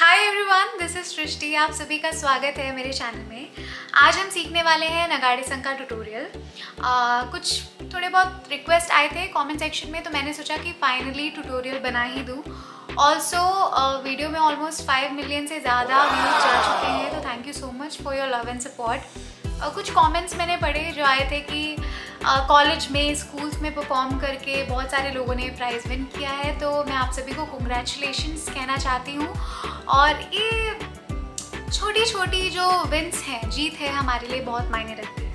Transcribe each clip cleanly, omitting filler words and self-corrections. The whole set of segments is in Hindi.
हाय एवरीवन, दिस इज सृष्टि। आप सभी का स्वागत है मेरे चैनल में। आज हम सीखने वाले हैं नगाड़े संग का ट्यूटोरियल। कुछ थोड़े बहुत रिक्वेस्ट आए थे कमेंट सेक्शन में, तो मैंने सोचा कि फाइनली ट्यूटोरियल बना ही दूँ। ऑल्सो वीडियो में ऑलमोस्ट 5 मिलियन से ज़्यादा व्यूज जा चुके हैं, तो thank you so much for your love and support. कुछ कमेंट्स मैंने पढ़े जो आए थे कि कॉलेज में, स्कूल्स में परफॉर्म करके बहुत सारे लोगों ने प्राइज़ विन किया है, तो मैं आप सभी को कंग्रेचुलेशंस कहना चाहती हूँ। और ये छोटी छोटी जो विन्स हैं, जीत है, हमारे लिए बहुत मायने रखती है।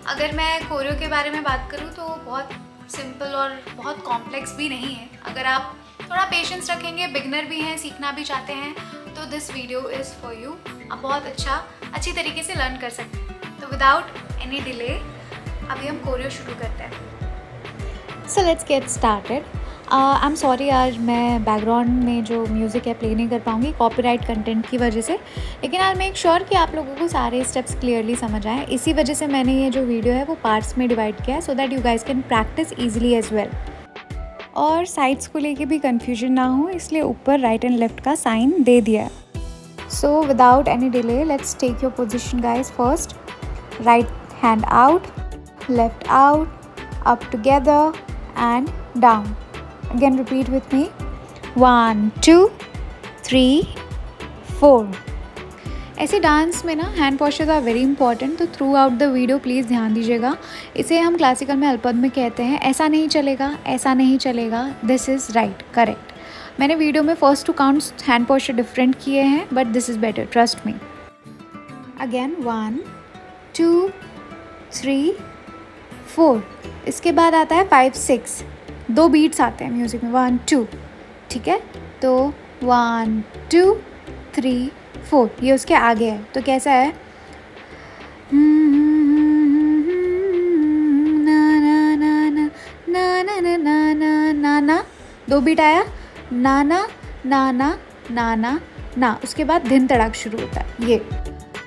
अगर मैं कोरियो के बारे में बात करूँ तो बहुत सिंपल और बहुत कॉम्प्लेक्स भी नहीं है। अगर आप थोड़ा पेशेंस रखेंगे, बिगनर भी हैं, सीखना भी चाहते हैं, तो this video is for you. आप बहुत अच्छी तरीके से लर्न कर सकते हैं। तो विदाउट एनी डिले अभी हम कोरियो शुरू करते हैं। So let's get started. I am sorry, आज मैं बैकग्राउंड में जो म्यूज़िक है प्ले नहीं कर पाऊँगी कॉपीराइट कंटेंट की वजह से, लेकिन आई मेक श्योर कि आप लोगों को सारे स्टेप्स क्लियरली समझ आए। इसी वजह से मैंने ये जो वीडियो है वो पार्ट्स में डिवाइड किया है, so that you guys can practice easily as well. और साइड्स को लेके भी कन्फ्यूजन ना हो, इसलिए ऊपर राइट एंड लेफ्ट का साइन दे दिया है। So without any delay let's take your position guys. First right hand out, left out, up together and down. Again repeat with me. 1 2 3 4। ऐसे डांस में ना hand postures are very important, तो throughout the video please ध्यान दीजिएगा। इसे हम क्लासिकल में अल्पद में कहते हैं। ऐसा नहीं चलेगा, ऐसा नहीं चलेगा, दिस इज़ राइट, करेक्ट। मैंने वीडियो में first 2 counts hand posture different किए हैं, but this is better, trust me. Again 1 2 3 4। इसके बाद आता है 5 6। 2 बीट्स आते हैं म्यूज़िक में, 1 2, ठीक है। तो 1 2 3 4, ये उसके आगे है। तो कैसा है? ना ना ना ना ना ना ना ना ना ना ना, 2 बीट आया, ना ना ना ना ना ना ना। उसके बाद धिन तड़ाक शुरू होता है। ये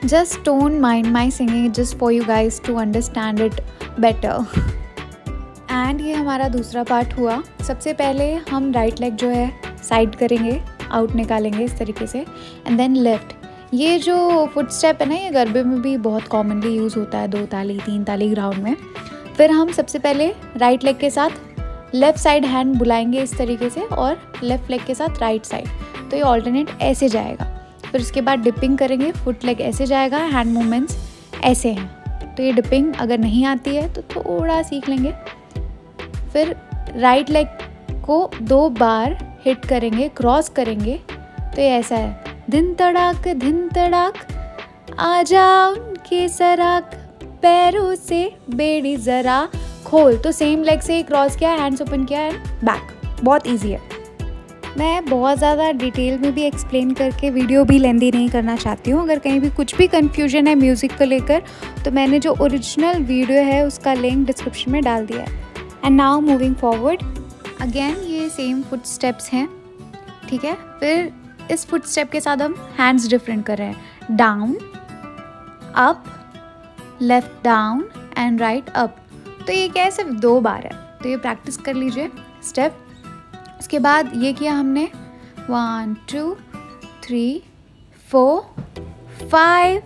just don't mind my singing just for you guys to understand it better। And ये हमारा दूसरा पार्ट हुआ। सबसे पहले हम राइट लेग जो है साइड करेंगे, आउट निकालेंगे इस तरीके से, एंड देन लेफ्ट। ये जो फुट स्टेप है ना, ये गरबे में भी बहुत कॉमनली यूज़ होता है, 2 ताली 3 ताली ग्राउंड में। फिर हम सबसे पहले राइट लेग के साथ लेफ़्ट साइड हैंड बुलाएंगे इस तरीके से, और लेफ़्ट लेग के साथ राइट साइड, तो ये ऑल्टरनेट ऐसे जाएगा। फिर उसके बाद डिपिंग करेंगे, फुट लेग ऐसे जाएगा, हैंड मूवमेंट्स ऐसे हैं। तो ये डिपिंग अगर नहीं आती है तो थोड़ा सीख लेंगे। फिर राइट लेग को 2 बार हिट करेंगे, क्रॉस करेंगे, तो ये ऐसा है, धिन तड़ाक आजा उनके सराक, पैरों से बेड़ी ज़रा खोल। तो सेम लेग से ही क्रॉस किया, हैंड्स ओपन किया एंड बैक। बहुत ईजी है। मैं बहुत ज़्यादा डिटेल में भी एक्सप्लेन करके वीडियो भी लेंदी नहीं करना चाहती हूँ। अगर कहीं भी कुछ भी कन्फ्यूजन है म्यूज़िक को लेकर, तो मैंने जो ओरिजिनल वीडियो है उसका लिंक डिस्क्रिप्शन में डाल दिया है। And now moving forward, again ये सेम फुट स्टेप्स हैं, ठीक है। फिर इस फुट स्टेप के साथ हम हैंड्स डिफरेंट कर रहे हैं, down up, left down and right up. तो ये क्या है, सिर्फ 2 बार है, तो ये प्रैक्टिस कर लीजिए स्टेप। उसके बाद ये किया हमने 1 2 3 4 5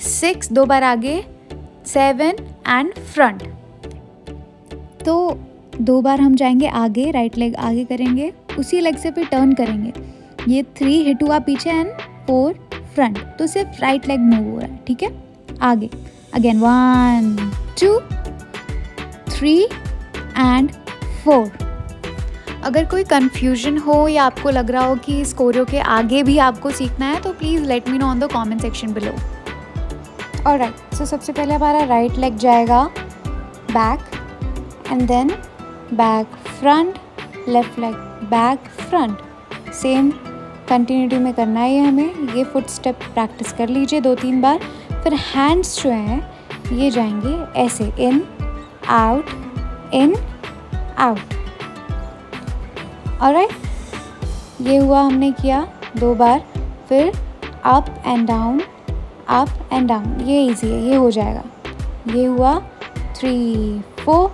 6, 2 बार आगे, 7 एंड फ्रंट। तो 2 बार हम जाएंगे आगे, राइट लेग आगे करेंगे, उसी लेग से फिर टर्न करेंगे। ये 3 हिट हुआ पीछे एंड 4 फ्रंट, तो सिर्फ राइट लेग मूव हो रहा है, ठीक है। आगे अगेन 1 2 3 एंड 4। अगर कोई कन्फ्यूजन हो या आपको लग रहा हो कि इस कोरियो के आगे भी आपको सीखना है, तो please let me know on the comment section below. Alright, so सबसे पहले हमारा राइट लेग जाएगा back, and then back front, left leg back front. Same continuity में करना है ये हमें। ये फुट स्टेप प्रैक्टिस कर लीजिए 2-3 बार। फिर हैंड्स जो हैं ये जाएंगे ऐसे, इन आउट। ऑलराइट, ये हुआ, हमने किया 2 बार। फिर अप एंड डाउन, ये इजी है, ये हो जाएगा। ये हुआ 3 4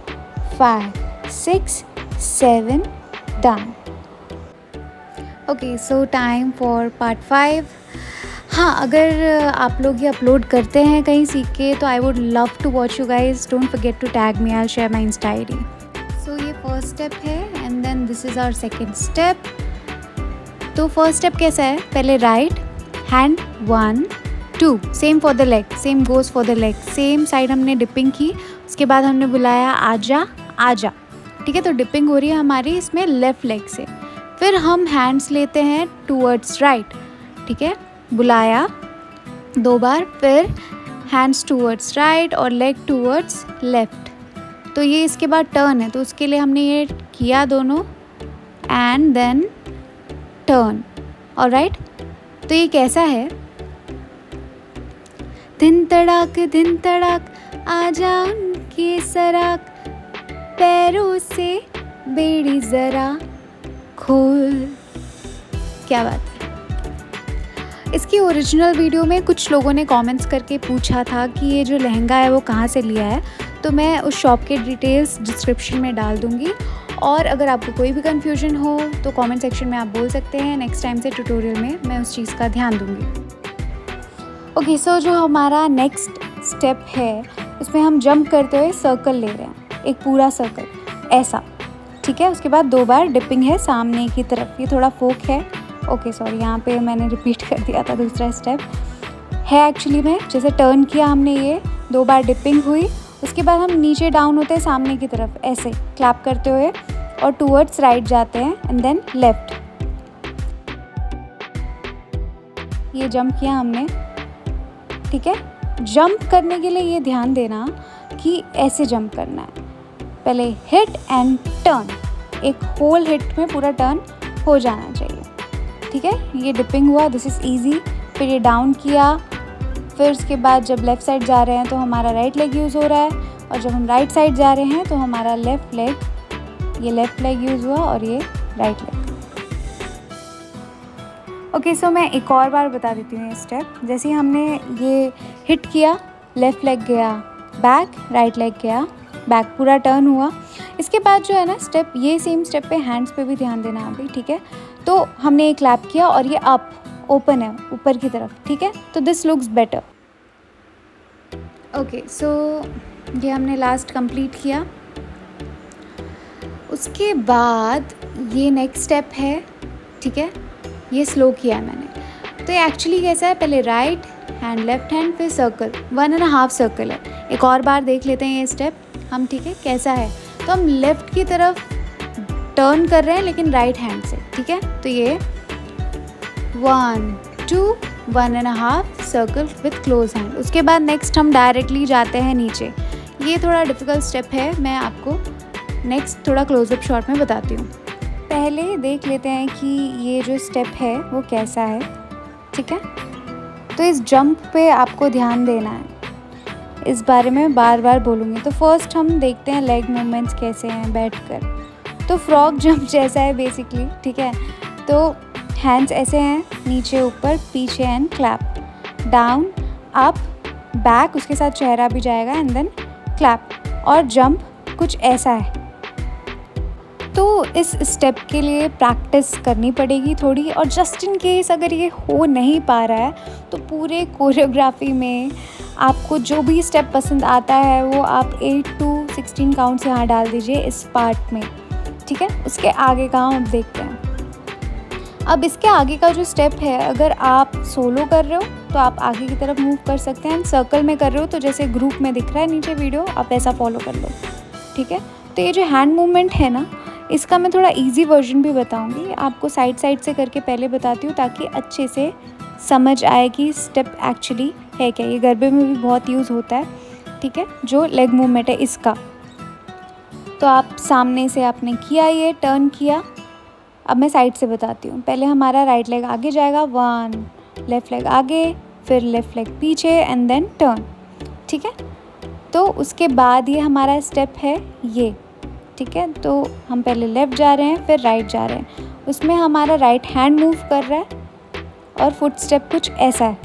5 6 7 done. Okay, so time for part 5। हाँ, अगर आप लोग ये अपलोड करते हैं कहीं सीख के तो I would love to watch you guys. Don't forget to tag me, I share my insta ID। सो ये फर्स्ट स्टेप है and then this is our second step. तो फर्स्ट स्टेप कैसा है, पहले right hand 1 2, same for the leg, same goes for the leg, same side हमने डिपिंग की। उसके बाद हमने बुलाया आजा आजा, ठीक है। तो डिपिंग हो रही है हमारी इसमें लेफ़्ट लेग से। फिर हम हैंड्स लेते हैं टूवर्ड्स राइट, ठीक है, बुलाया 2 बार, फिर हैंड्स टूवर्ड्स राइट और लेग टूवर्ड्स लेफ़्ट। तो ये इसके बाद टर्न है, तो उसके लिए हमने ये किया दोनों एंड देन टर्न, ऑलराइट। तो ये कैसा है, दिन तड़ाक आजा उनके सराक, पैरों से बेड़ी ज़रा खोल। क्या बात है। इसकी ओरिजिनल वीडियो में कुछ लोगों ने कमेंट्स करके पूछा था कि ये जो लहंगा है वो कहाँ से लिया है, तो मैं उस शॉप के डिटेल्स डिस्क्रिप्शन में डाल दूँगी। और अगर आपको कोई भी कन्फ्यूजन हो तो कमेंट सेक्शन में आप बोल सकते हैं, नेक्स्ट टाइम से ट्यूटोरियल में मैं उस चीज़ का ध्यान दूँगी। ओके, सो जो हमारा नेक्स्ट स्टेप है उसमें हम जंप करते हुए सर्कल ले रहे हैं, एक पूरा सर्कल ऐसा, ठीक है। उसके बाद 2 बार डिपिंग है सामने की तरफ, ये थोड़ा फोक है, ओके सॉरी, यहाँ पे मैंने रिपीट कर दिया था। दूसरा स्टेप है एक्चुअली में जैसे टर्न किया हमने, ये 2 बार डिपिंग हुई, उसके बाद हम नीचे डाउन होते हैं सामने की तरफ ऐसे क्लैप करते हुए और टूवर्ड्स राइट जाते हैं एंड देन लेफ्ट। ये जंप किया हमने, ठीक है। जंप करने के लिए ये ध्यान देना कि ऐसे जंप करना है, पहले हिट एंड टर्न, एक होल हिट में पूरा टर्न हो जाना चाहिए, ठीक है। ये डिपिंग हुआ, दिस इज़ इजी। फिर ये डाउन किया, फिर उसके बाद जब लेफ़्ट साइड जा रहे हैं तो हमारा राइट लेग यूज़ हो रहा है, और जब हम राइट साइड जा रहे हैं तो हमारा लेफ़्ट लेग, ये लेफ़्ट लेग यूज़ हुआ और ये राइट लेग। ओके, सो मैं एक और बार बता देती हूँ ये स्टेप। जैसे हमने ये हिट किया, लेफ़्ट लेग गया बैक, राइट लेग गया बैक, पूरा टर्न हुआ। इसके बाद जो है ना स्टेप, ये सेम स्टेप पे हैंड्स पे भी ध्यान देना अभी, ठीक है। तो हमने ये क्लैप किया और ये अप ओपन है ऊपर की तरफ, ठीक है। तो दिस लुक्स बेटर। ओके, सो ये हमने लास्ट कंप्लीट किया। उसके बाद ये नेक्स्ट स्टेप है, ठीक है, ये स्लो किया है मैंने। तो ये एक्चुअली कैसा है, पहले राइट हैंड, लेफ्ट हैंड, फिर सर्कल, 1.5 सर्कल है। एक और बार देख लेते हैं ये स्टेप हम, ठीक है, कैसा है। तो हम लेफ़्ट की तरफ टर्न कर रहे हैं लेकिन राइट हैंड से, ठीक है। तो ये 1 2 1.5 सर्कल विथ क्लोज हैंड। उसके बाद नेक्स्ट हम डायरेक्टली जाते हैं नीचे। ये थोड़ा डिफ़िकल्ट स्टेप है, मैं आपको नेक्स्ट थोड़ा क्लोजअप शॉट में बताती हूँ। पहले देख लेते हैं कि ये जो स्टेप है वो कैसा है, ठीक है। तो इस जंप पे आपको ध्यान देना है, इस बारे में बार बार बोलूँगी। तो फर्स्ट हम देखते हैं लेग मूवमेंट्स कैसे हैं बैठकर। तो फ्रॉग जंप जैसा है बेसिकली, ठीक है। तो हैंड्स ऐसे हैं, नीचे ऊपर पीछे and clap, down up back, उसके साथ चेहरा भी जाएगा एंड देन क्लैप, और जंप कुछ ऐसा है। तो इस स्टेप के लिए प्रैक्टिस करनी पड़ेगी थोड़ी, और जस्ट इन केस अगर ये हो नहीं पा रहा है तो पूरे कोरियोग्राफी में आपको जो भी स्टेप पसंद आता है वो आप 8 to 16 काउंट्स यहाँ डाल दीजिए इस पार्ट में, ठीक है। उसके आगे का हम अब देखते हैं। अब इसके आगे का जो स्टेप है, अगर आप सोलो कर रहे हो तो आप आगे की तरफ मूव कर सकते हैं, सर्कल में कर रहे हो तो जैसे ग्रुप में दिख रहा है नीचे वीडियो, आप ऐसा फॉलो कर लो, ठीक है। तो ये जो हैंड मूवमेंट है ना, इसका मैं थोड़ा इजी वर्जन भी बताऊंगी आपको, साइड साइड से करके पहले बताती हूँ ताकि अच्छे से समझ आए कि स्टेप एक्चुअली है क्या। ये गरबे में भी बहुत यूज़ होता है, ठीक है, जो लेग मूवमेंट है इसका। तो आप सामने से आपने किया, ये टर्न किया। अब मैं साइड से बताती हूँ। पहले हमारा राइट लेग आगे जाएगा, 1, लेफ़्ट लेग आगे, फिर लेफ़्ट लेग पीछे एंड देन टर्न, ठीक है। तो उसके बाद ये हमारा स्टेप है ये, ठीक है। तो हम पहले लेफ़्ट जा रहे हैं फिर राइट जा रहे हैं, उसमें हमारा राइट हैंड मूव कर रहा है और फुट स्टेप कुछ ऐसा है,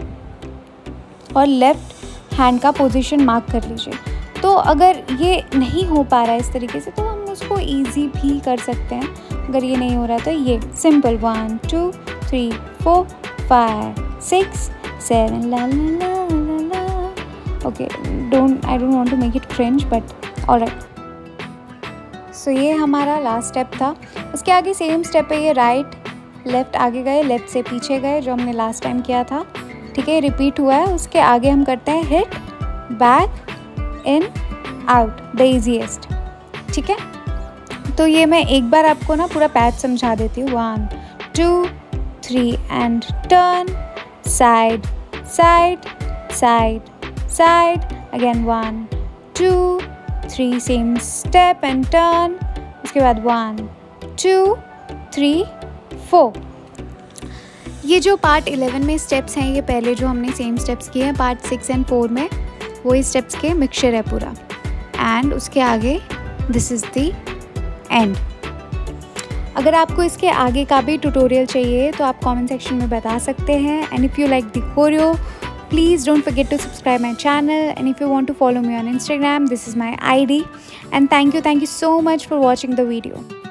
और लेफ़्ट हैंड का पोजीशन मार्क कर लीजिए। तो अगर ये नहीं हो पा रहा है इस तरीके से तो हम उसको इजी भी कर सकते हैं। अगर ये नहीं हो रहा तो ये सिंपल 1 2 3 4 5 6 7 ला ला ला ला ला। Okay, I don't want to make it cringe but alright. So ये हमारा लास्ट स्टेप था। उसके आगे सेम स्टेप है, ये राइट लेफ़्ट आगे गए, लेफ़्ट से पीछे गए, जो हमने लास्ट टाइम किया था। ठीक है, रिपीट हुआ है। उसके आगे हम करते हैं hit back in out, the easiest. ठीक है, तो ये मैं एक बार आपको ना पूरा पैच समझा देती हूँ। 1 2 3 and turn, side side side side, again 1 2 3 same step and turn. उसके बाद 1 2 3 4। ये जो पार्ट 11 में स्टेप्स हैं, ये पहले जो हमने सेम स्टेप्स किए हैं पार्ट 6 एंड 4 में, वही स्टेप्स के मिक्सचर है पूरा। एंड उसके आगे दिस इज़ द एंड। अगर आपको इसके आगे का भी ट्यूटोरियल चाहिए तो आप कमेंट सेक्शन में बता सकते हैं। And if you like the chorio, please don't forget to subscribe my channel, and if you want to follow me on Instagram, this is my ID. And thank you so much for watching the video.